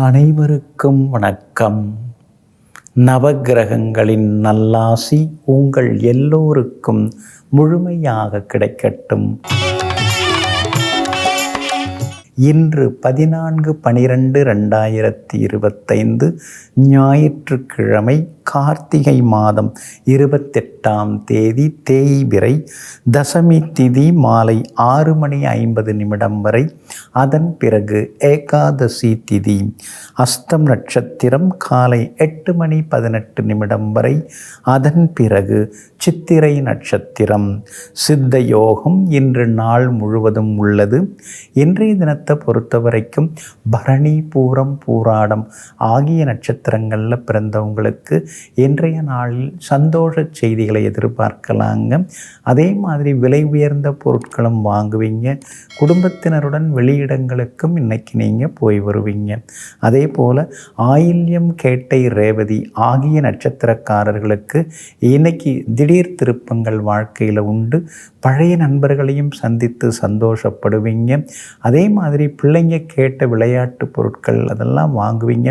அனைவருக்கும் வணக்கம். நவக்கிரகங்களின் நல்லாசி உங்கள் எல்லோருக்கும் முழுமையாக கிடைக்கட்டும். இன்று 14/12/2025 ஞாயிற்றுக்கிழமை, கார்த்திகை மாதம் 28ஆம் தேதி, தேய்பிறை, தசமி திதி மாலை 6:50 வரை. அதன் பிறகு ஏகாதசி திதி, அஸ்தம் நட்சத்திரம் காலை 8:18 வரை. அதன் பிறகு சித்திரை நட்சத்திரம். சித்த யோகம் இன்று நாள் முழுவதும் உள்ளது. இன்றைய தினத்தை பொறுத்தவரைக்கும் பரணி, பூரம், பூராடம் ஆகிய நட்சத்திரங்களில் பிறந்தவங்களுக்கு இன்றைய நாளில் சந்தோஷ செய்திகளை எதிர்பார்க்கலாங்க. அதே மாதிரி விலை உயர்ந்த பொருட்களும் வாங்குவீங்க. குடும்பத்தினருடன் வெளியிடங்களுக்கும் இன்னைக்கு நீங்கள் போய் வருவீங்க. அதே போல் ஆயில்யம், கேட்டை, ரேவதி ஆகிய நட்சத்திரக்காரர்களுக்கு இன்னைக்கு திடீர் திருப்பங்கள் வாழ்க்கையில் உண்டு. பழைய நண்பர்களையும் சந்தித்து சந்தோஷப்படுவீங்க. அதே மாதிரி பிள்ளைங்க கேட்ட விளையாட்டு பொருட்கள் அதெல்லாம் வாங்குவீங்க.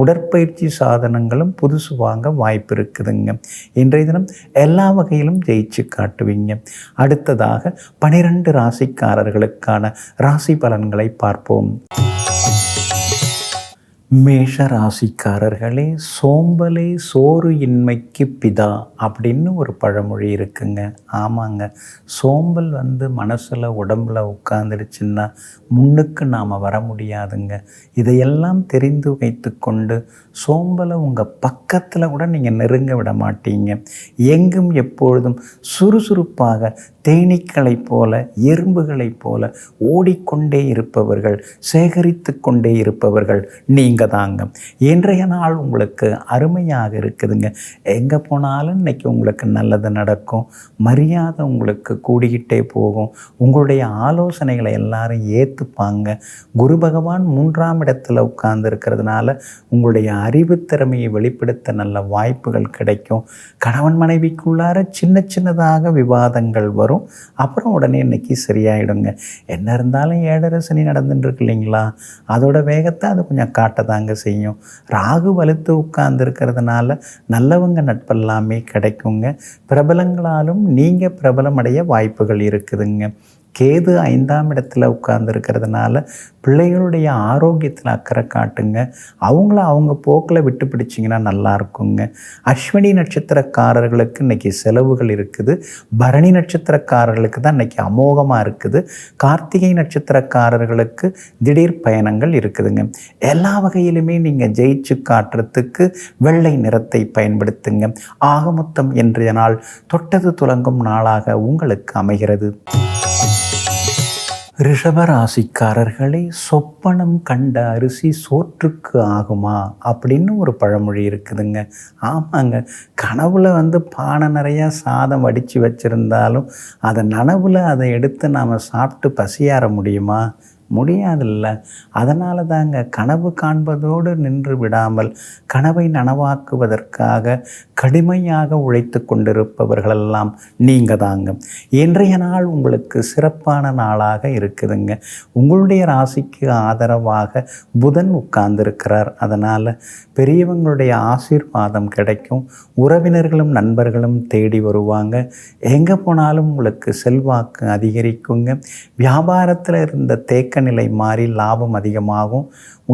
உடற்பயிற்சி சாதனங்களும் புதுசு வாங்க வாய்ப்பு இருக்குதுங்க. இன்றைய தினம் எல்லா வகையிலும் ஜெயிச்சு காட்டுவீங்க. அடுத்ததாக 12 ராசிக்காரர்களுக்கான ராசி பலன்களை பார்ப்போம். மேஷ ராசிக்காரர்களே, சோம்பலே சோறு இன்மைக்கு பிதா அப்படின்னு ஒரு பழமொழி இருக்குங்க. ஆமாங்க, சோம்பல் மனசில் உடம்பில் உட்காந்துருச்சுன்னா முன்னுக்கு நாம் வர முடியாதுங்க. இதையெல்லாம் தெரிந்து வைத்து கொண்டு சோம்பலை உங்கள் பக்கத்தில் கூட நீங்கள் நெருங்க விட மாட்டீங்க. எங்கும் எப்பொழுதும் சுறுசுறுப்பாக தேனீக்களைப் போல, எறும்புகளைப் போல ஓடிக்கொண்டே இருப்பவர்கள், சேகரித்து கொண்டே இருப்பவர்கள் நீங்கள் தாங்க. இன்றைய நாள் உங்களுக்கு அருமையாக இருக்குதுங்க. எங்கே போனாலும் இன்னைக்கு உங்களுக்கு நல்லது நடக்கும். மரியாதை உங்களுக்கு கூடிக்கிட்டே போகும். உங்களுடைய ஆலோசனைகளை எல்லாரும் ஏற்றுப்பாங்க. குரு பகவான் 3ஆம் இடத்துல உட்கார்ந்து இருக்கிறதுனால உங்களுடைய அறிவுத்திறமையை வெளிப்படுத்த நல்ல வாய்ப்புகள் கிடைக்கும். கணவன் மனைவிக்குள்ளார சின்ன சின்னதாக விவாதங்கள் வரும். அப்புறம் உடனே இன்னைக்கு சரியாயிடுங்க. என்ன இருந்தாலும் 7.5 சனி நடந்துட்டு இருக்கு இல்லைங்களா, அதோட வேகத்தை அது கொஞ்சம் காட்டதாங்க செய்யும். ராகு வலுத்து உட்கார்ந்து இருக்கிறதுனால நல்லவங்க நட்பெல்லாமே கிடைக்குங்க. பிரபலங்களாலும் நீங்கள் பிரபலமடைய வாய்ப்புகள் இருக்குதுங்க. கேது 5ஆம் இடத்துல உட்கார்ந்து இருக்கிறதுனால பிள்ளைகளுடைய ஆரோக்கியத்தில் அக்கறை காட்டுங்க. அவங்கள அவங்க போக்கில் விட்டு பிடிச்சிங்கன்னா நல்லா இருக்குங்க. அஸ்வினி நட்சத்திரக்காரர்களுக்கு இன்றைக்கி செலவுகள் இருக்குது. பரணி நட்சத்திரக்காரர்களுக்கு தான் இன்றைக்கி அமோகமாக இருக்குது. கார்த்திகை நட்சத்திரக்காரர்களுக்கு திடீர் பயணங்கள் இருக்குதுங்க. எல்லா வகையிலுமே நீங்கள் ஜெயிச்சு காட்டுறதுக்கு வெள்ளை நிறத்தை பயன்படுத்துங்க. ஆக மொத்தம் இன்றைய நாள் தொட்டது துலங்கும் நாளாக உங்களுக்கு அமைகிறது. ரிஷபராசிக்காரர்களே, சொப்பனம் கண்ட அரிசி சோற்றுக்கு ஆகுமா அப்படின்னு ஒரு பழமொழி இருக்குதுங்க. ஆமாங்க, கனவுல பானை நிறையா சாதம் வடித்து வச்சுருந்தாலும் அதை நனவில் அதை எடுத்து நாம் சாப்பிட்டு பசியாற முடியுமா? முடியாதில்ல. அதனால தாங்க கனவு காண்பதோடு நின்று விடாமல் கனவை நனவாக்குவதற்காக கடுமையாக உழைத்து கொண்டிருப்பவர்களெல்லாம் நீங்கள் தாங்க. இன்றைய நாள் உங்களுக்கு சிறப்பான நாளாக இருக்குதுங்க. உங்களுடைய ராசிக்கு ஆதரவாக புதன் உட்கார்ந்திருக்கிறார். அதனால் பெரியவங்களுடைய ஆசீர்வாதம் கிடைக்கும். உறவினர்களும் நண்பர்களும் தேடி வருவாங்க. எங்கே போனாலும் உங்களுக்கு செல்வாக்கு அதிகரிக்குங்க. வியாபாரத்தில் இருந்த தேக்க நிலை மாறி லாபம் அதிகமாகும்.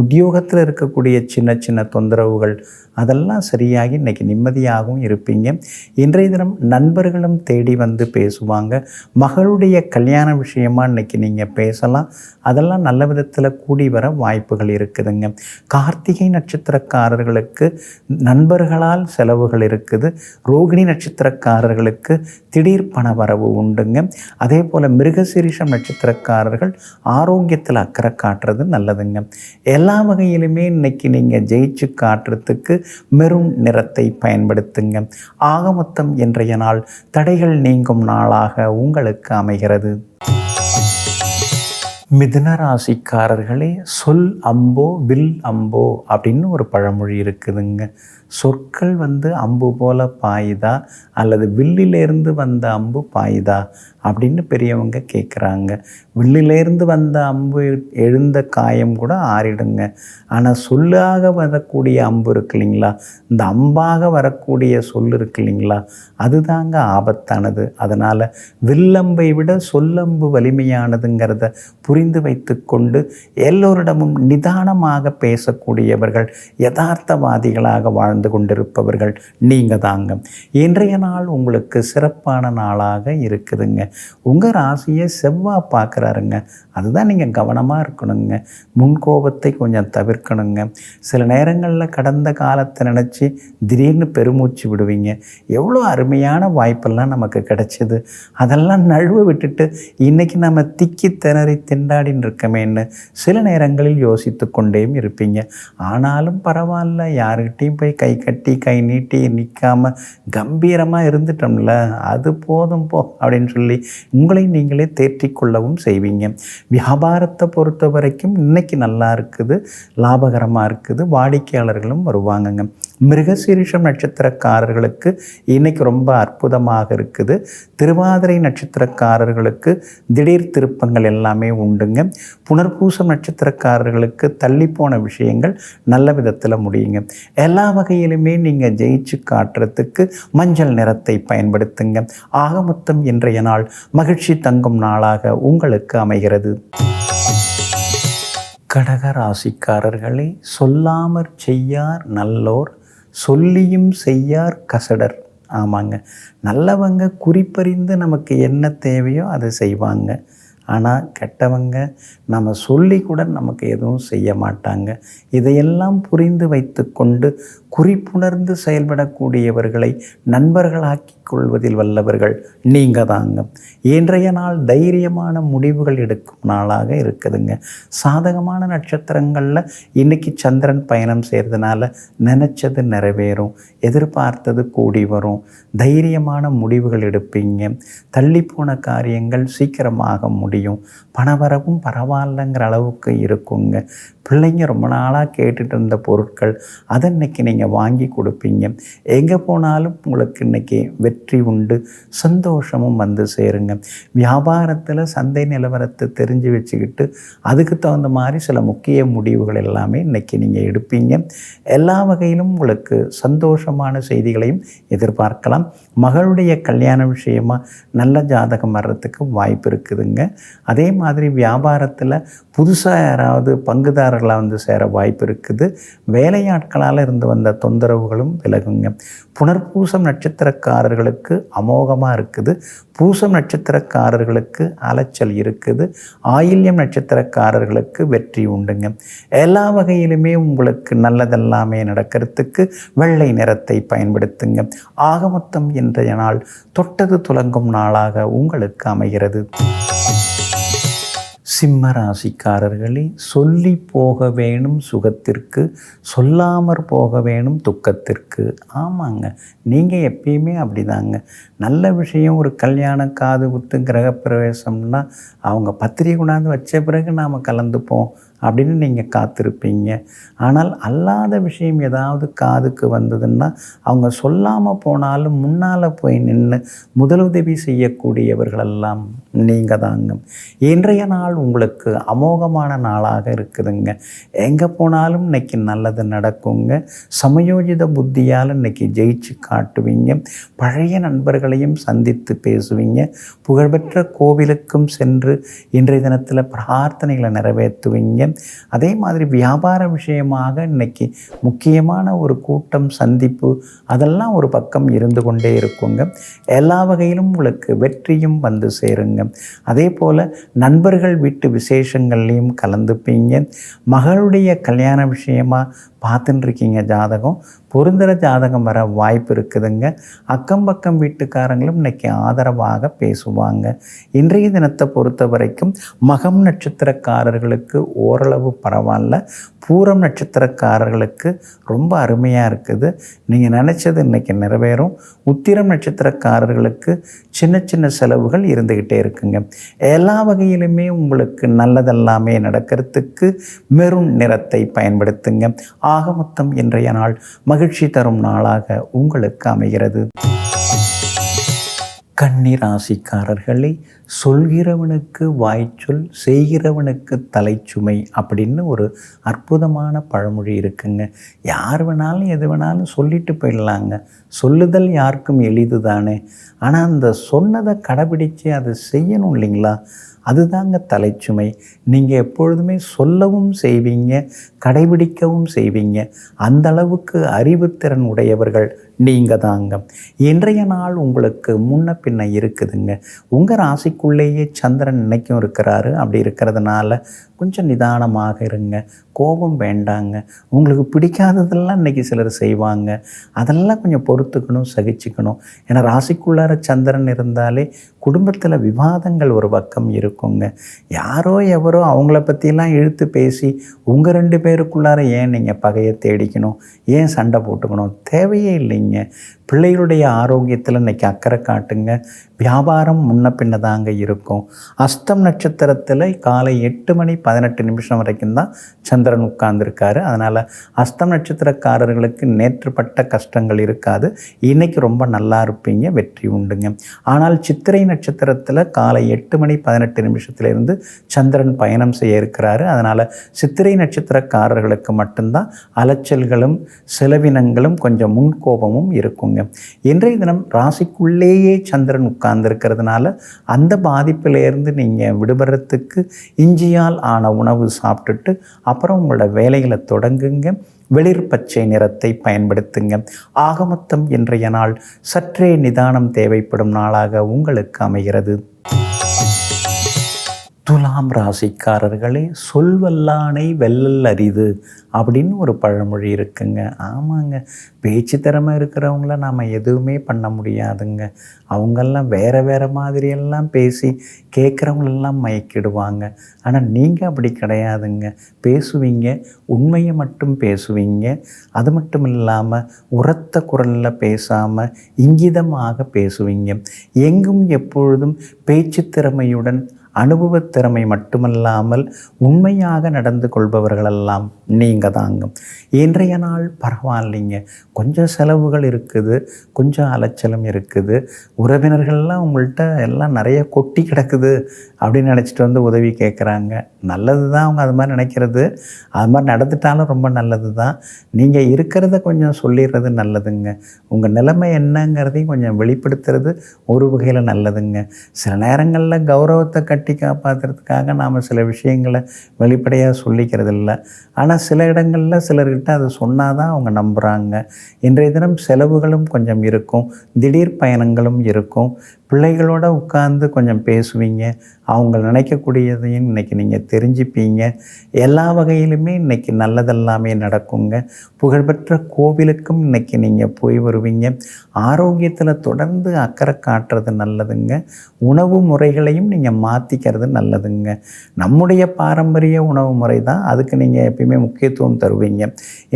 உத்தியோகத்தில் இருக்கக்கூடிய சின்ன சின்ன தொந்தரவுகள் அதெல்லாம் சரியாகி இன்றைக்கி நிம்மதியாகவும் இருப்பீங்க. இன்றைய தினம் நண்பர்களும் தேடி வந்து பேசுவாங்க. மகளுடைய கல்யாண விஷயமாக இன்றைக்கி நீங்கள் பேசலாம். அதெல்லாம் நல்ல விதத்தில் கூடி வர வாய்ப்புகள் இருக்குதுங்க. கார்த்திகை நட்சத்திரக்காரர்களுக்கு நண்பர்களால் செலவுகள் இருக்குது. ரோகிணி நட்சத்திரக்காரர்களுக்கு திடீர் பண வரவு உண்டுங்க. அதே போல் மிருகசீரிஷம் நட்சத்திரக்காரர்கள் ஆரோக்கியத்தில் அக்கறை காட்டுறது நல்லதுங்க. எல்லா வகையிலுமே இன்னைக்கு நீங்கள் ஜெயிச்சு காட்டுறதுக்கு மெரூன் நிறத்தை பயன்படுத்துங்க. ஆக மொத்தம் இன்றைய நாள் தடைகள் நீங்கும் நாளாக உங்களுக்கு அமைகிறது. மிதுன ராசிக்காரர்களே, சொல் அம்போ வில் அம்போ அப்படின்னு ஒரு பழமொழி இருக்குதுங்க. சொற்கள் அம்பு போல பாயுதா அல்லது வில்லிலேருந்து வந்த அம்பு பாயுதா அப்படின்னு பெரியவங்க கேட்குறாங்க. வில்லிலேருந்து வந்த அம்பு எழுந்த காயம் கூட ஆறிடுங்க. ஆனால் சொல்லாக வரக்கூடிய அம்பு இருக்கு இல்லைங்களா, இந்த அம்பாக வரக்கூடிய சொல் இருக்கு இல்லைங்களா, அதுதாங்க ஆபத்தானது. அதனால் வில்லம்பை விட சொல்லம்பு வலிமையானதுங்கிறத புரிந்து வைத்து கொண்டு எல்லோரிடமும் நிதானமாக பேசக்கூடியவர்கள், யதார்த்தவாதிகளாக வாழ்ந்து கொண்டிருப்பவர்கள் நீங்கள் தாங்க. இன்றைய நாள் உங்களுக்கு சிறப்பான நாளாக இருக்குதுங்க. உங்கள் ராசியை செவ்வாய் பார்க்குறாருங்க. அதுதான் நீங்கள் கவனமாக இருக்கணுங்க. முன்கோபத்தை கொஞ்சம் தவிர்க்கணுங்க. சில நேரங்களில் கடந்த காலத்தை நினச்சி திடீர்னு பெருமூச்சு விடுவீங்க. எவ்வளோ அருமையான வாய்ப்பெல்லாம் நமக்கு கிடைச்சிது, அதெல்லாம் நழுவ விட்டுட்டு இன்றைக்கி நம்ம திக்கி திணறி திண்டாடின்னு இருக்கமேன்னு சில நேரங்களில் யோசித்து கொண்டேயும் இருப்பீங்க. ஆனாலும் பரவாயில்ல, யாருக்கிட்டையும் போய் கை கட்டி கை நீட்டி நிற்காமல் கம்பீரமாக இருந்துட்டோம்ல, அது போதும் போ அப்படின்னு சொல்லி உங்களை நீங்களே தேற்றிக்கொள்ளவும் செய்வீங்க. வியாபாரத்தை பொறுத்த வரைக்கும் இன்றைக்கி நல்லா இருக்குது, லாபகரமாக இருக்குது, வாடிக்கையாளர்களும் வருவாங்கங்க. மிருகசீரிஷம் நட்சத்திரக்காரர்களுக்கு இன்றைக்கி ரொம்ப அற்புதமாக இருக்குது. திருவாதிரை நட்சத்திரக்காரர்களுக்கு திடீர் திருப்பங்கள் எல்லாமே உண்டுங்க. புனர்பூசம் நட்சத்திரக்காரர்களுக்கு தள்ளிப்போன விஷயங்கள் நல்ல விதத்தில் முடியுங்க. எல்லா வகையிலுமே நீங்கள் ஜெயிச்சு காட்டுறதுக்கு மஞ்சள் நிறத்தை பயன்படுத்துங்க. ஆக மொத்தம் இன்றைய நாள் மகிழ்ச்சி தங்கும் நாளாக உங்களுக்கு அமைகிறது. கடக ராசிக்காரர்களே, சொல்லாமற் செய்யார் நல்லோர், சொல்லியும் செய்யார் கசடர். ஆமாங்க, நல்லவங்க குறிப்பறிந்து நமக்கு என்ன தேவையோ அதை செய்வாங்க. ஆனால் கெட்டவங்க நம்ம சொல்லி கூட நமக்கு எதுவும் செய்ய மாட்டாங்க. இதையெல்லாம் புரிந்து வைத்து கொண்டு குறிப்புணர்ந்து செயல்படக்கூடியவர்களை நண்பர்களாக்கி கொள்வதில் வல்லவர்கள் நீங்கள் தாங்க. இன்றைய நாள் தைரியமான முடிவுகள் எடுக்கும் நாளாக இருக்குதுங்க. சாதகமான நட்சத்திரங்களில் இன்றைக்கி சந்திரன் பயணம் செய்கிறதுனால நினச்சது நிறைவேறும், எதிர்பார்த்தது கூடி வரும், தைரியமான முடிவுகள் எடுப்பீங்க. தள்ளிப்போன காரியங்கள் சீக்கிரமாக முடியும். பணவரவும் பரவாயில்லைங்கிற அளவுக்கு இருக்குங்க. பிள்ளைங்க ரொம்ப நாளாக கேட்டுட்டு இருந்த பொருட்கள் அதை இன்றைக்கி நீங்கள் வாங்கி கொடுப்பீங்க. எங்கே போனாலும் உங்களுக்கு இன்றைக்கி வெற்றி உண்டு, சந்தோஷமும் சேருங்க. வியாபாரத்தில் சந்தை நிலவரத்தை தெரிஞ்சு வச்சுக்கிட்டு அதுக்கு தகுந்த மாதிரி சில முக்கிய முடிவுகள் எல்லாமே இன்றைக்கி நீங்கள் எடுப்பீங்க. எல்லா வகையிலும் உங்களுக்கு சந்தோஷமான செய்திகளையும் எதிர்பார்க்கலாம். மகளுடைய கல்யாண விஷயமாக நல்ல ஜாதகம் வர்றதுக்கு வாய்ப்பு இருக்குதுங்க. அதே மாதிரி வியாபாரத்தில் புதுசாக யாராவது பங்குதாரர்களாக சேர வாய்ப்பு இருக்குது. வேலையாட்களால் இருந்து வந்த தொந்தரவுகளும் விலகுங்க. புனர்பூசம் நட்சத்திரக்காரர்களுக்கு அமோகமாக இருக்குது. பூசம் நட்சத்திரக்காரர்களுக்கு அலைச்சல் இருக்குது. ஆயில்யம் நட்சத்திரக்காரர்களுக்கு வெற்றி உண்டுங்க. எல்லா வகையிலுமே உங்களுக்கு நல்லதெல்லாமே நடக்கிறதுக்கு வெள்ளை நிறத்தை பயன்படுத்துங்க. ஆக மொத்தம் இன்றைய நாள் தொட்டது துலங்கும் நாளாக உங்களுக்கு அமைகிறது. சிம்ம ராசிக்காரர்களே, சொல்லி போக வேணும் சுகத்திற்கு, சொல்லாமற் போக வேணும் துக்கத்திற்கு. ஆமாங்க, நீங்கள் எப்பயுமே அப்படிதாங்க. நல்ல விஷயம், ஒரு கல்யாணம், காது குத்து, கிரகப்பிரவேசம்னா அவங்க பத்திரிகை கொண்டாந்து வச்ச பிறகு நாம் கலந்துப்போம் அப்படின்னு நீங்கள் காத்திருப்பீங்க. ஆனால் அல்லாத விஷயம் ஏதாவது காதுக்கு வந்ததுன்னா அவங்க சொல்லாமல் போனாலும் முன்னால் போய் நின்று முதலுதவி செய்யக்கூடியவர்களெல்லாம் நீங்கள் தாங்க. இன்றைய நாள் உங்களுக்கு அமோகமான நாளாக இருக்குதுங்க. எங்கே போனாலும் இன்றைக்கி நல்லது நடக்குங்க. சமயோஜித புத்தியால் இன்றைக்கி ஜெயிச்சு காட்டுவீங்க. பழைய நண்பர்களையும் சந்தித்து பேசுவீங்க. புகழ்பெற்ற கோவிலுக்கும் சென்று இன்றைய தினத்தில் பிரார்த்தனைகளை நிறைவேற்றுவீங்க. அதே மாதிரி வியாபார விஷயமாக இன்னைக்கு முக்கியமான ஒரு கூட்டம், சந்திப்பு, அதெல்லாம் ஒரு பக்கம் இருந்து கொண்டே இருக்குங்க. எல்லா வகையிலும் உங்களுக்கு வெற்றியும் சேருங்க. அதே போல் நண்பர்கள் வீட்டு விசேஷங்கள்லையும் கலந்துப்பீங்க. மகளுடைய கல்யாண விஷயமாக பார்த்துட்டுருக்கீங்க, ஜாதகம் பொருந்துகிற ஜாதகம் வர வாய்ப்பு இருக்குதுங்க. அக்கம் பக்கம் வீட்டுக்காரங்களும் இன்றைக்கி ஆதரவாக பேசுவாங்க. இன்றைய தினத்தை பொறுத்த வரைக்கும் மகம் நட்சத்திரக்காரர்களுக்கு ஓரளவு பரவாயில்ல. பூரம் நட்சத்திரக்காரர்களுக்கு ரொம்ப அருமையாக இருக்குது. நீங்கள் நினச்சது இன்றைக்கி நிறைவேறும். உத்திரம் நட்சத்திரக்காரர்களுக்கு சின்ன சின்ன செலவுகள் இருந்துக்கிட்டே இருக்குங்க. எல்லா வகையிலுமே உங்களுக்கு நல்லதெல்லாமே நடக்கிறதுக்கு மெரூன் நிறத்தை பயன்படுத்துங்க. ஆக மொத்தம் இன்றைய நாள் மகிழ்ச்சி தரும் நாளாக உங்களுக்கு அமைகிறது. கன்னி ராசிக்காரர்களே, சொல்கிறவனுக்கு வாய்ச்சொல், செய்கிறவனுக்கு தலைச்சுமை அப்படின்னு ஒரு அற்புதமான பழமொழி இருக்குங்க. யார் வேணாலும் எது வேணாலும் சொல்லிட்டு போயிடலாங்க. சொல்லுதல் யாருக்கும் எளிது தானே. ஆனால் அந்த சொன்னதை கடைபிடித்து அதை செய்யணும் இல்லைங்களா, அதுதாங்க தலைச்சுமை. நீங்கள் எப்பொழுதுமே சொல்லவும் செய்வீங்க, கடைபிடிக்கவும் செய்வீங்க. அந்த அளவுக்கு அறிவுத்திறன் உடையவர்கள் நீங்கள் தாங்க. இன்றைய நாள் உங்களுக்கு முன்ன பின்ன இருக்குதுங்க. உங்கள் ராசிக்குள்ளேயே சந்திரன் இன்னைக்கும் இருக்கிறாரு. அப்படி இருக்கிறதுனால கொஞ்சம் நிதானமாக இருங்க. கோபம் வேண்டாங்க. உங்களுக்கு பிடிக்காததெல்லாம் இன்றைக்கி சிலர் செய்வாங்க. அதெல்லாம் கொஞ்சம் பொறுத்துக்கணும், சகிச்சுக்கணும். ஏன்னா ராசிக்குள்ளார சந்திரன் இருந்தாலே குடும்பத்தில் விவாதங்கள் ஒரு பக்கம் இருக்குங்க. யாரோ எவரோ அவங்கள பற்றிலாம் இழுத்து பேசி உங்கள் 2 பேருக்குள்ளார ஏன் நீங்கள் பகையை தேடிக்கணும், ஏன் சண்டை போட்டுக்கணும், தேவையே இல்லைங்க. பிள்ளைகளுடைய ஆரோக்கியத்தில் இன்றைக்கி அக்கறை காட்டுங்க. வியாபாரம் முன்ன பின்ன தாங்க இருக்கும். அஸ்தம் நட்சத்திரத்தில் காலை 8 மணி 18 நிமிஷம் வரைக்கும் தான் சந்திரன் உட்கார்ந்துருக்காரு. அதனால் அஸ்தம் நட்சத்திரக்காரர்களுக்கு நேற்றுப்பட்ட கஷ்டங்கள் இருக்காது. இன்றைக்கி ரொம்ப நல்லா இருப்பீங்க, வெற்றி உண்டுங்க. ஆனால் சித்திரை நட்சத்திரத்தில் காலை 8 மணி 18 நிமிஷத்துலேருந்து சந்திரன் பயணம் செய்ய இருக்கிறாரு. அதனால் சித்திரை நட்சத்திரக்காரர்களுக்கு மட்டும்தான் அலைச்சல்களும் செலவினங்களும் கொஞ்சம் முன்கோபமும் இருக்குங்க. இன்றைய தினம் ராசிக்குள்ளேயே சந்திரன் உட்கார்ந்துருக்கிறதுனால அந்த பாதிப்பிலேருந்து நீங்கள் விடுபடுறதுக்கு இஞ்சியால் ஆன உணவு சாப்பிட்டுட்டு அப்புறம் உங்களோட வேலைகளை தொடங்குங்க. வெளிர் பச்சை நிறத்தை பயன்படுத்துங்க. ஆகமொத்தம் இன்றைய நாள் சற்றே நிதானம் தேவைப்படும் நாளாக உங்களுக்கு அமைகிறது. துலாம் ராசிக்காரர்களே, சொல்வல்லானை வெல்லல் அரிது அப்படின்னு ஒரு பழமொழி இருக்குங்க. ஆமாங்க, பேச்சு திறமை இருக்கிறவங்கள நாம் எதுவுமே பண்ண முடியாதுங்க. அவங்கெல்லாம் வேறு மாதிரியெல்லாம் பேசி கேட்குறவங்களெல்லாம் மயக்கிடுவாங்க. ஆனால் நீங்கள் அப்படி கிடையாதுங்க. பேசுவீங்க, உண்மையை மட்டும் பேசுவீங்க. அது மட்டும் இல்லாமல் உரத்த குரலில் பேசாமல் இங்கிதமாக பேசுவீங்க. எங்கும் எப்பொழுதும் பேச்சு திறமையுடன் அனுபவத்திறமை மட்டுமல்லாமல் உண்மையாக நடந்து கொள்பவர்களெல்லாம் நீங்கள் தாங்க. இன்றைய நாள் பரவாயில்லைங்க. கொஞ்சம் செலவுகள் இருக்குது, கொஞ்சம் அலைச்சலும் இருக்குது. உறவினர்கள்லாம் உங்கள்கிட்ட எல்லாம் நிறைய கொட்டி கிடக்குது அப்படின்னு நினச்சிட்டு வந்து உதவி கேட்குறாங்க. நல்லது தான் அவங்க அது மாதிரி நினைக்கிறது. அது மாதிரி நடந்துட்டாலும் ரொம்ப நல்லது தான். நீங்கள் இருக்கிறத கொஞ்சம் சொல்லிடுறது நல்லதுங்க. உங்கள் நிலைமை என்னங்கிறதையும் கொஞ்சம் வெளிப்படுத்துறது ஒரு வகையில் நல்லதுங்க. சில நேரங்களில் கௌரவத்தை கட்டி காப்பாற்றுறதுக்காக நாம் சில விஷயங்களை வெளிப்படையாக சொல்லிக்கிறது இல்லை. ஆனால் சில இடங்களில் சிலர்கிட்ட அதை சொன்னால் தான் அவங்க நம்புகிறாங்க. இன்றைய தினம் செலவுகளும் கொஞ்சம் இருக்கும், திடீர் பயணங்களும் இருக்கும். பிள்ளைகளோடு உட்கார்ந்து கொஞ்சம் பேசுவீங்க. அவங்க நினைக்கக்கூடியதையும் இன்றைக்கி நீங்கள் தெரிஞ்சுப்பீங்க. எல்லா வகையிலுமே இன்றைக்கி நல்லதெல்லாமே நடக்குங்க. புகழ்பெற்ற கோவிலுக்கும் இன்றைக்கி நீங்கள் போய் வருவீங்க. ஆரோக்கியத்தில் தொடர்ந்து அக்கறை காட்டுறது நல்லதுங்க. உணவு முறைகளையும் நீங்கள் மாற்றிக்கிறது நல்லதுங்க. நம்முடைய பாரம்பரிய உணவு முறை தான், அதுக்கு நீங்கள் எப்பயுமே முக்கியத்துவம் தருவீங்க.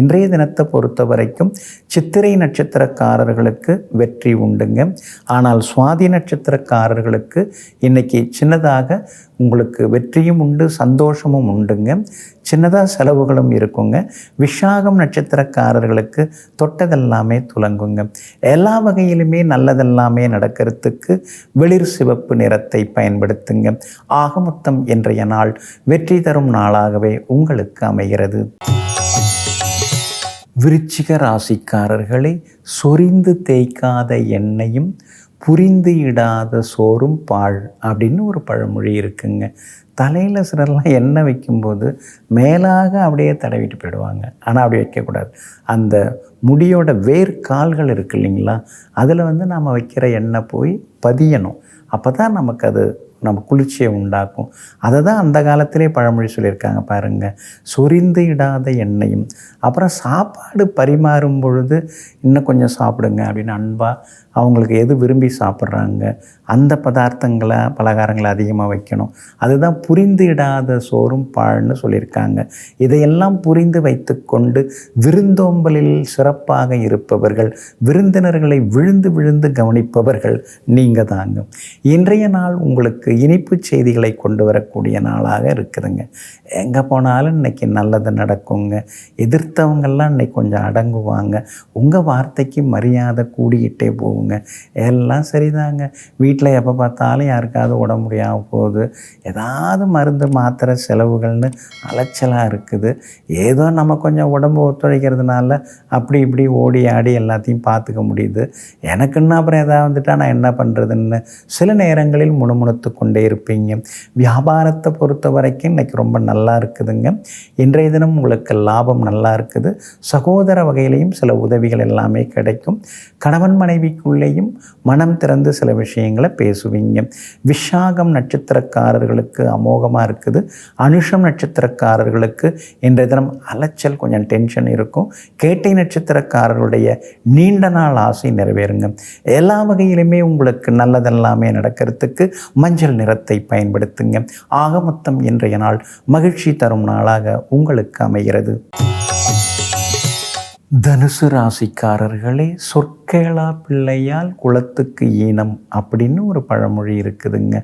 இன்றைய தினத்தை பொறுத்த வரைக்கும் சித்திரை நட்சத்திரக்காரர்களுக்கு வெற்றி உண்டுங்க. ஆனால் சுவாதி நட்சத்திரக்காரர்களுக்கு இன்றைக்கி சின்னதாக உங்களுக்கு வெற்றியும் உண்டு, சந்தோஷமும் உண்டுங்க. சின்னதாக செலவுகளும் இருக்குங்க. விஷாகம் நட்சத்திரக்காரர்களுக்கு தொட்டதெல்லாமே துலங்குங்க. எல்லா வகையிலுமே நல்லதெல்லாமே நடக்கிறதுக்கு வெளிர் சிவப்பு நிறத்தை பயன்படுத்துங்க. ஆக மொத்தம் இன்றைய நாள் வெற்றி தரும் நாளாகவே உங்களுக்கு அமைகிறது. விருச்சிக ராசிக்காரர்களே, சொரிந்து தேய்க்காத எண்ணெயும் புரிந்து இடாத சோறும் பாழ் அப்படின்னு ஒரு பழமொழி இருக்குங்க. தலையில் சிலர்லாம் எண்ணெய் வைக்கும்போது மேலாக அப்படியே தடவிட்டு போயிடுவாங்க. ஆனால் அப்படி வைக்கக்கூடாது. அந்த முடியோட வேர்க்கால்கள் இருக்குது இல்லைங்களா, அதில் நாம் வைக்கிற எண்ணெய் போய் பதியணும். அப்போ தான் நமக்கு அது நம்ம குளிர்ச்சியை உண்டாக்கும். அதை தான் அந்த காலத்திலே பழமொழி சொல்லியிருக்காங்க பாருங்கள். சொரிந்து இடாத எண்ணெயும். அப்புறம் சாப்பாடு பரிமாறும் பொழுது இன்னும் கொஞ்சம் சாப்பிடுங்க அப்படின்னு அன்பாக அவங்களுக்கு எது விரும்பி சாப்பிட்றாங்க அந்த பதார்த்தங்களை பலகாரங்களை அதிகமாக வைக்கணும். அதுதான் புரிந்து இடாத சோறும் பாழ்னு சொல்லியிருக்காங்க. இதையெல்லாம் புரிந்து வைத்து கொண்டு விருந்தோம்பலில் சிறப்பாக இருப்பவர்கள், விருந்தினர்களை விழுந்து விழுந்து கவனிப்பவர்கள் நீங்கள் தாங்க. இன்றைய நாள் உங்களுக்கு இனிப்பு செய்திகளை கொண்டு வரக்கூடிய நாளாக இருக்குதுங்க. எங்கே போனாலும் இன்றைக்கி நல்லது நடக்குங்க. எதிர்த்தவங்கெல்லாம் இன்றைக்கி கொஞ்சம் அடங்குவாங்க. உங்கள் வார்த்தைக்கு மரியாதை கூடிக்கிட்டே போகுங்க. எல்லாம் சரிதாங்க. வீட்டில் எப்போ பார்த்தாலும் யாருக்காவது உடம்பு முடியாமல் போகுது, ஏதாவது மருந்து மாத்திரை செலவுகள்னு அலைச்சலாக இருக்குது. ஏதோ நம்ம கொஞ்சம் உடம்பு ஒத்துழைக்கிறதுனால அப்படி இப்படி ஓடி ஆடி எல்லாத்தையும் பார்த்துக்க முடியுது. எனக்குன்னு அப்புறம் எதாவது வந்துட்டால் நான் என்ன பண்ணுறதுன்னு சில நேரங்களில் முணுமுணுத்து கொண்டே இருப்பீங்க. வியாபாரத்தை பொறுத்த வரைக்கும் இன்றைக்கி ரொம்ப நல்லா இருக்குதுங்க. இன்றைய தினம் உங்களுக்கு லாபம் நல்லா இருக்குது. சகோதர வகையிலையும் சில உதவிகள் எல்லாமே கிடைக்கும். கணவன் மனைவிக்குள்ளேயும் மனம் திறந்து சில விஷயங்களை பேசுவீங்க. விஷாகம் நட்சத்திரக்காரர்களுக்கு அமோகமாக இருக்குது. அனுஷம் நட்சத்திரக்காரர்களுக்கு இன்றைய தினம் அலைச்சல், கொஞ்சம் டென்ஷன் இருக்கும். கேட்டை நட்சத்திரக்காரர்களுடைய நீண்ட நாள் ஆசை நிறைவேறுங்க. எல்லா வகையிலுமே உங்களுக்கு நல்லதெல்லாமே நடக்கிறதுக்கு மஞ்சள் நிறத்தை பயன்படுத்துங்க. ஆக மொத்தம் இன்றைய நாள் மகிழ்ச்சி தரும் நாளாக உங்களுக்கு அமைகிறது. தனுசு ராசிக்காரர்களே, சொற்கேளா பிள்ளையால் குலத்துக்கு ஈனம் அப்படின்னு ஒரு பழமொழி இருக்குதுங்க.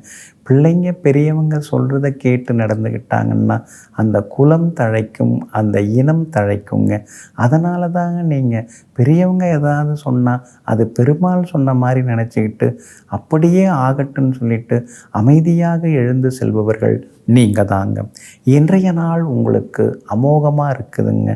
பிள்ளைங்க பெரியவங்க சொல்கிறத கேட்டு நடந்துக்கிட்டாங்கன்னா அந்த குலம் தழைக்கும், அந்த இனம் தழைக்குங்க. அதனால தாங்க நீங்கள் பெரியவங்க ஏதாவது சொன்னால் அது பெருமாள் சொன்ன மாதிரி நினச்சிக்கிட்டு அப்படியே ஆகட்டும்னு சொல்லிட்டு அமைதியாக எழுந்து செல்பவர்கள் நீங்கள் தாங்க. இன்றைய நாள் உங்களுக்கு அமோகமாக இருக்குதுங்க.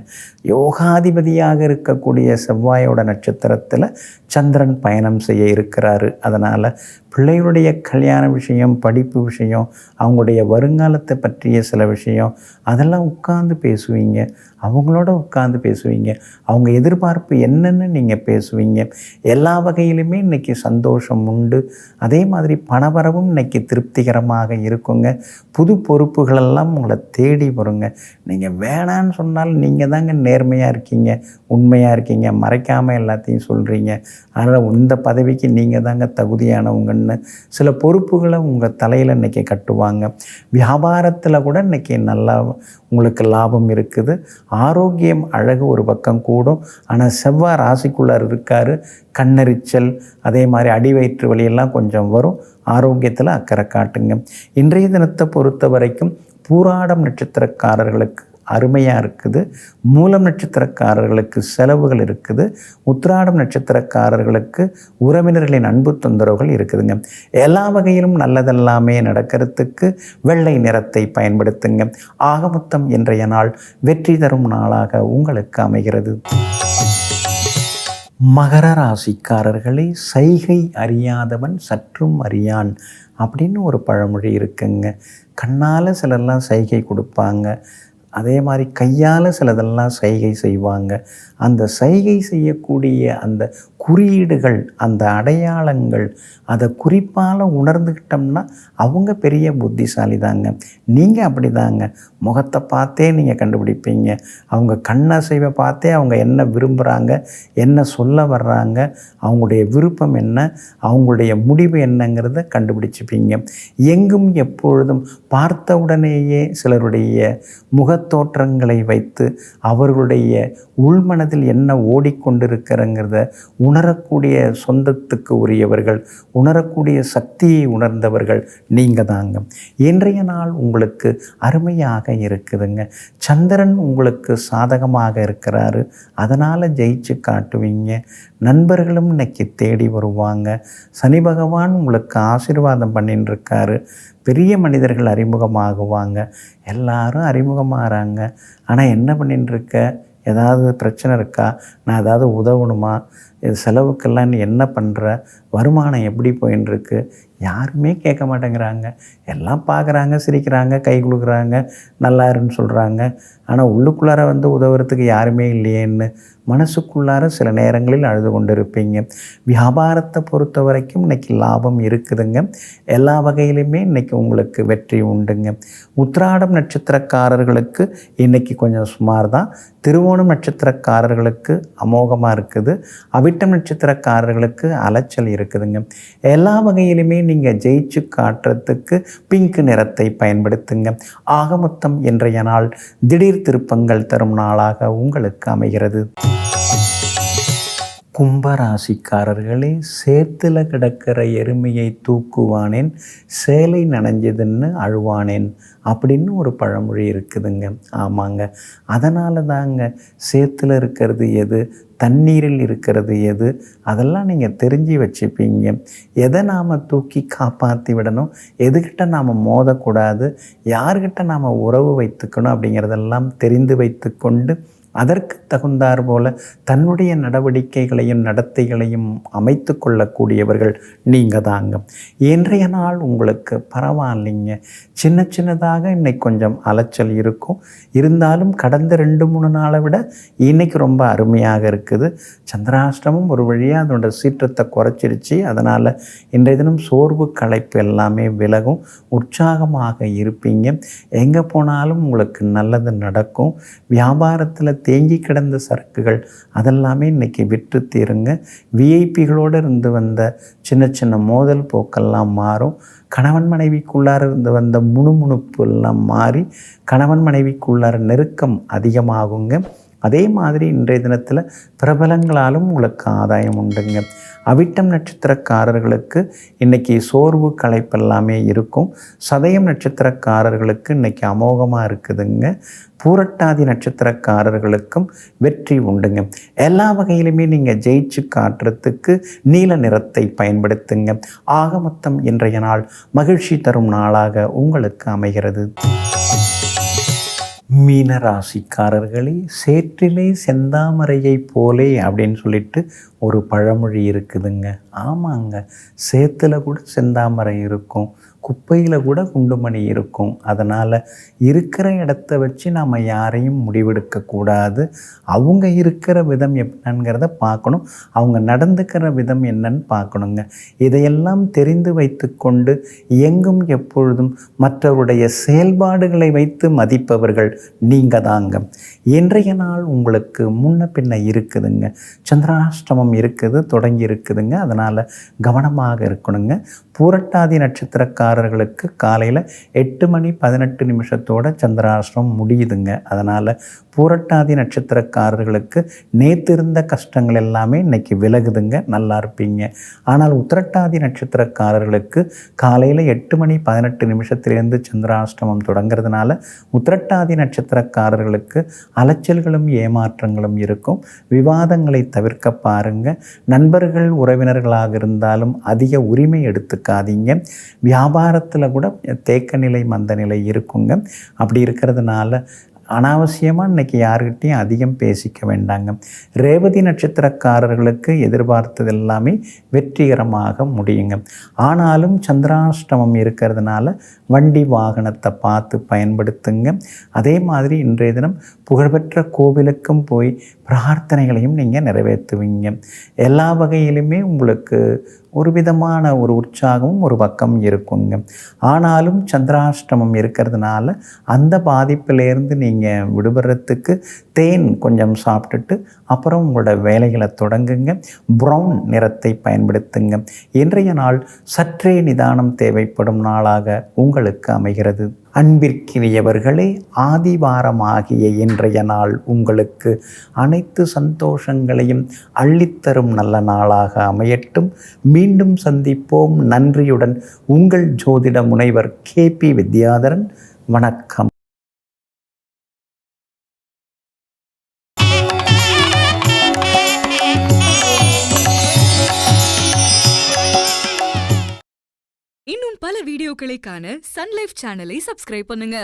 யோகாதிபதியாக இருக்கக்கூடிய செவ்வாயோட நட்சத்திரத்தில் சந்திரன் பயணம் செய்ய இருக்கிறாரு. அதனால் பிள்ளைகளுடைய கல்யாண விஷயம், படிப்பு விஷயம், அவங்களுடைய வருங்காலத்தை பற்றிய சில விஷயம் அதெல்லாம் உட்கார்ந்து பேசுவீங்க. அவங்களோட உட்கார்ந்து பேசுவீங்க. அவங்க எதிர்பார்ப்பு என்னென்னு நீங்கள் பேசுவீங்க. எல்லா வகையிலுமே இன்றைக்கி சந்தோஷம் உண்டு. அதே மாதிரி பணவரவும் இன்றைக்கி திருப்திகரமாக இருக்குங்க. புது பொறுப்புகளெல்லாம் உங்களை தேடி வருங்க. நீங்கள் வேணான்னு சொன்னால் நீங்கள் தாங்க நேர்மையாக இருக்கீங்க, உண்மையாக இருக்கீங்க, மறைக்காமல் எல்லாத்தையும் சொல்கிறீங்க. அதனால் இந்த பதவிக்கு நீங்கள் தாங்க தகுதியானவங்கன்னு சில பொறுப்புகளை உங்கள் தலையில் இன்றைக்கி கட்டுவாங்க. வியாபாரத்தில் கூட இன்றைக்கி நல்லா உங்களுக்கு லாபம் இருக்குது. ஆரோக்கியம் அழகு ஒரு பக்கம் கூடும். ஆனால் செவ்வாய் ராசிக்குள்ளார் இருக்கார். கண்ணெரிச்சல், அதே மாதிரி அடிவயிற்று வலியெல்லாம் கொஞ்சம் வரும். ஆரோக்கியத்தில் அக்கறை காட்டுங்க. இன்றைய தினத்தை பொறுத்த வரைக்கும் பூராடம் நட்சத்திரக்காரர்களுக்கு அருமையாக இருக்குது. மூலம் நட்சத்திரக்காரர்களுக்கு செலவுகள் இருக்குது. உத்திராடம் நட்சத்திரக்காரர்களுக்கு உறவினர்களின் அன்பு தொந்தரவுகள் இருக்குதுங்க. எல்லா வகையிலும் நல்லதெல்லாமே நடக்கிறதுக்கு வெள்ளை நிறத்தை பயன்படுத்துங்க. ஆக மொத்தம் இன்றைய நாள் வெற்றி தரும் நாளாக உங்களுக்கு அமைகிறது. மகர ராசிக்காரர்களே, செய்கை அறியாதவன் சற்றும் அறியான் அப்படின்னு ஒரு பழமொழி இருக்குங்க. கண்ணால் சிலர்லாம் செய்கை கொடுப்பாங்க. அதே மாதிரி கையால் சிலதெல்லாம் செய்கை செய்வாங்க. அந்த செய்கை செய்யக்கூடிய அந்த குறியீடுகள், அந்த அடையாளங்கள், அதை குறிப்பால் உணர்ந்துக்கிட்டோம்னா அவங்க பெரிய புத்திசாலி தாங்க. நீங்கள் அப்படி தாங்க. முகத்தை பார்த்தே நீங்கள் கண்டுபிடிப்பீங்க. அவங்க கண்ணசைவை பார்த்தே அவங்க என்ன விரும்புகிறாங்க, என்ன சொல்ல வர்றாங்க, அவங்களுடைய விருப்பம் என்ன, அவங்களுடைய முடிவு என்னங்கிறத கண்டுபிடிச்சிப்பீங்க. எங்கும் எப்பொழுதும் பார்த்தவுடனேயே சிலருடைய முகத்தோற்றங்களை வைத்து அவர்களுடைய உள்மனதில் என்ன ஓடிக்கொண்டிருக்கிறங்கிறத உணரக்கூடிய சொந்தத்துக்கு உரியவர்கள், உணரக்கூடிய சக்தியை உணர்ந்தவர்கள் நீங்கள் தாங்க. இன்றைய நாள் உங்களுக்கு அருமையாக இருக்குதுங்க. சந்திரன் உங்களுக்கு சாதகமாக இருக்கிறாரு. அதனால் ஜெயிச்சு காட்டுவீங்க. நண்பர்களும் இன்னைக்கு தேடி வருவாங்க. சனி பகவான் உங்களுக்கு ஆசீர்வாதம் பண்ணின்னு இருக்காரு. பெரிய மனிதர்கள் அறிமுகமாகுவாங்க. எல்லாரும் அறிமுகமாகறாங்க. ஆனால் என்ன பண்ணிட்டுருக்க, ஏதாவது பிரச்சனை இருக்கா, நான் ஏதாவது உதவணுமா, இது செலவுக்கெல்லாம் நீ என்ன பண்ணுற, வருமானம் எப்படி போயின்ட்டுருக்கு, யாருமே கேட்க மாட்டேங்கிறாங்க. எல்லாம் பார்க்குறாங்க, சிரிக்கிறாங்க, கை கொடுக்குறாங்க, நல்லா இருன்னு சொல்கிறாங்க. ஆனால் உள்ளுக்குள்ளார வந்து உதவுறதுக்கு யாருமே இல்லையேன்னு மனசுக்குள்ளார சில நேரங்களில் அழுது கொண்டு இருப்பீங்க. வியாபாரத்தை பொறுத்த வரைக்கும் இன்றைக்கி லாபம் இருக்குதுங்க. எல்லா வகையிலுமே இன்றைக்கி உங்களுக்கு வெற்றி உண்டுங்க. உத்திராடம் நட்சத்திரக்காரர்களுக்கு இன்றைக்கி கொஞ்சம் சுமார் தான். திருவோணம் நட்சத்திரக்காரர்களுக்கு அமோகமாக இருக்குது. அவிட்டம் நட்சத்திரக்காரர்களுக்கு அலைச்சல் இருக்குதுங்க. எல்லா வகையிலுமே நீங்கள் ஜெயிச்சு காட்டுறதுக்கு பிங்க் நிறத்தை பயன்படுத்துங்க. ஆக மொத்தம் இன்றைய நாள் திடீர் திருப்பங்கள் தரும் நாளாக உங்களுக்கு அமைகிறது. கும்பராசிக்காரர்களே, சேத்துல கிடக்கிற எருமையை தூக்குவானேன், சேலை நனைஞ்சதுன்னு அழுவானேன் அப்படின்னு ஒரு பழமொழி இருக்குதுங்க. ஆமாங்க. அதனால தாங்க சேத்துல இருக்கிறது எது, தண்ணீரில் இருக்கிறது எது, அதெல்லாம் நீங்கள் தெரிஞ்சு வச்சுப்பீங்க. எதை நாம் தூக்கி காப்பாற்றி விடணும், எதுக்கிட்ட நாம் மோதக்கூடாது, யார்கிட்ட நாம் உறவு வைத்துக்கணும் அப்படிங்கிறதெல்லாம் தெரிந்து வைத்து கொண்டு அதற்கு தகுந்தாற் போல தன்னுடைய நடவடிக்கைகளையும் நடத்தைகளையும் அமைத்து கொள்ளக்கூடியவர்கள் நீங்கள் தாங்க. இன்றைய நாள் உங்களுக்கு பரவாயில்லைங்க. சின்ன சின்னதாக இன்னைக்கு கொஞ்சம் அலைச்சல் இருக்கும். இருந்தாலும் கடந்த 2-3 நாளை விட இன்னைக்கு ரொம்ப அருமையாக இருக்குது. சந்திராஷ்டமம் ஒரு வழியாக அதோட சீற்றத்தை குறைச்சிருச்சு. அதனால் இன்றைய தினம் சோர்வு களைப்பு எல்லாமே விலகும். உற்சாகமாக இருப்பீங்க. எங்கே போனாலும் உங்களுக்கு நல்லது நடக்கும். வியாபாரத்தில் தேங்கி கிடந்த சரக்குகள் அதெல்லாமே இன்றைக்கி விற்று தீருங்க. விஐபிகளோடு இருந்து வந்த சின்ன சின்ன மோதல் போக்கெல்லாம் மாறும். கணவன் மனைவிக்குள்ளார இருந்து வந்த முணுமுணுப்பு எல்லாம் மாறி கணவன் மனைவிக்குள்ளார நெருக்கம் அதிகமாகுங்க. அதே மாதிரி இன்றைய தினத்தில் பிரபலங்களாலும் உங்களுக்கு ஆதாயம் உண்டுங்க. அவிட்டம் நட்சத்திரக்காரர்களுக்கு இன்றைக்கி சோர்வு களைப்பு எல்லாமே இருக்கும். சதயம் நட்சத்திரக்காரர்களுக்கு இன்றைக்கி அமோகமாக இருக்குதுங்க. பூரட்டாதி நட்சத்திரக்காரர்களுக்கும் வெற்றி உண்டுங்க. எல்லா வகையிலுமே நீங்கள் ஜெயிச்சு காட்டுறதுக்கு நீல நிறத்தை பயன்படுத்துங்க. ஆக மொத்தம் இன்றைய நாள் மகிழ்ச்சி தரும் நாளாக உங்களுக்கு அமைகிறது. மீனராசிக்காரர்களே, சேற்றிலே செந்தாமரையை போலே அப்படின்னு சொல்லிட்டு ஒரு பழமொழி இருக்குதுங்க. ஆமாங்க, சேத்துல கூட செந்தாமரை இருக்கும், குப்பையில் கூட குண்டுமணி இருக்கும். அதனால் இருக்கிற இடத்த வச்சு நாம் யாரையும் முடிவெடுக்கக்கூடாது. அவங்க இருக்கிற விதம் என்னங்கிறத பார்க்கணும், அவங்க நடந்துக்கிற விதம் என்னன்னு பார்க்கணுங்க. இதையெல்லாம் தெரிந்து வைத்து கொண்டு எங்கும் எப்பொழுதும் மற்றவருடைய செயல்பாடுகளை வைத்து மதிப்பவர்கள் நீங்கள் தாங்க. இன்றைய நாள் உங்களுக்கு முன்ன பின்ன இருக்குதுங்க. சந்திராஷ்டமம் இருக்குது, தொடங்கி இருக்குதுங்க. அதனால் கவனமாக இருக்கணுங்க. பூரட்டாதி நட்சத்திரக்காரர்களுக்கு காலையில் 8:18 சந்திராஷ்டிரமம் முடியுதுங்க. அதனால் பூரட்டாதி நட்சத்திரக்காரர்களுக்கு நேற்று இருந்த கஷ்டங்கள் எல்லாமே இன்றைக்கி விலகுதுங்க, நல்லா இருப்பீங்க. ஆனால் உத்திரட்டாதி நட்சத்திரக்காரர்களுக்கு காலையில் 8:18 சந்திராஷ்டிரமம் தொடங்கிறதுனால உத்திரட்டாதி நட்சத்திரக்காரர்களுக்கு அலைச்சல்களும் ஏமாற்றங்களும் இருக்கும். விவாதங்களை தவிர்க்க பாருங்கள். நண்பர்கள் உறவினர்களாக இருந்தாலும் அதிக உரிமை எடுத்துக்காதீங்க. வியாபாரத்தில் கூட தேக்க நிலை மந்த நிலை இருக்குங்க. அப்படி இருக்கிறதுனால அனாவசியமாக இன்றைக்கி யார்கிட்டையும் அதிகம் பேசிக்க வேண்டாங்க. ரேவதி நட்சத்திரக்காரர்களுக்கு எதிர்பார்த்தது எல்லாமே வெற்றிகரமாக முடியுங்க. ஆனாலும் சந்திராஷ்டமம் இருக்கிறதுனால வண்டி வாகனத்தை பார்த்து பயன்படுத்துங்க. அதே மாதிரி இன்றைய தினம் புகழ்பெற்ற கோவிலுக்கும் போய் பிரார்த்தனைகளையும் நீங்கள் நிறைவேற்றுவீங்க. எல்லா வகையிலுமே உங்களுக்கு ஒரு விதமான ஒரு உற்சாகமும் ஒரு பக்கம் இருக்குங்க. ஆனாலும் சந்திராஷ்டமம் இருக்கிறதுனால அந்த பாதிப்பிலேருந்து நீங்கள் விடுபடுறதுக்கு தேன் கொஞ்சம் சாப்பிட்டுட்டு அப்புறம் உங்களோட வேலைகளை தொடங்குங்க. ப்ரௌன் நிறத்தை பயன்படுத்துங்க. இன்றைய நாள் சற்றே நிதானம் தேவைப்படும் நாளாக உங்களுக்கு அமைகிறது. அன்பிற்கினியவர்களே, ஆதிவாரமாகிய இன்றைய நாள் உங்களுக்கு அனைத்து சந்தோஷங்களையும் அள்ளித்தரும் நல்ல நாளாக அமையட்டும். மீண்டும் சந்திப்போம். நன்றியுடன் உங்கள் ஜோதிட முனைவர் KP வித்யாதரன். வணக்கம். இன்னும் பல வீடியோக்களை காண சன் லைஃப் சேனலை சப்ஸ்கிரைப் பண்ணுங்க.